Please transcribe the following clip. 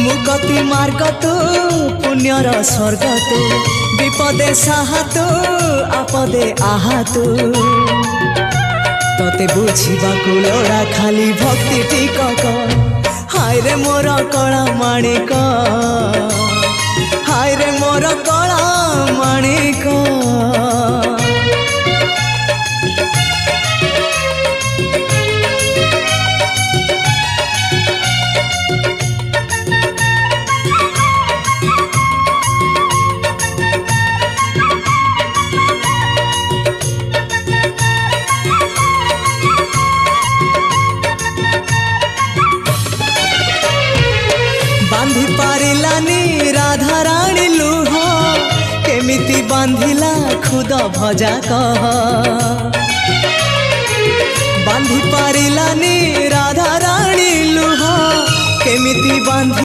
मुकति मार्ग तू पुण्यर स्वर्ग तू विपदे साहा तू आपदे आहा तू तोते बुझिबाकु लोड़ा खाली भक्ति टिकक हाय रे मोर कला माणिक हाय रे मोर कला माणिक बांधी पारिलानी राधा रानी लुह केमिति बांधिला खुद भजा कह बांधी पारिलानी राधा रानी लुह केमिति बांधि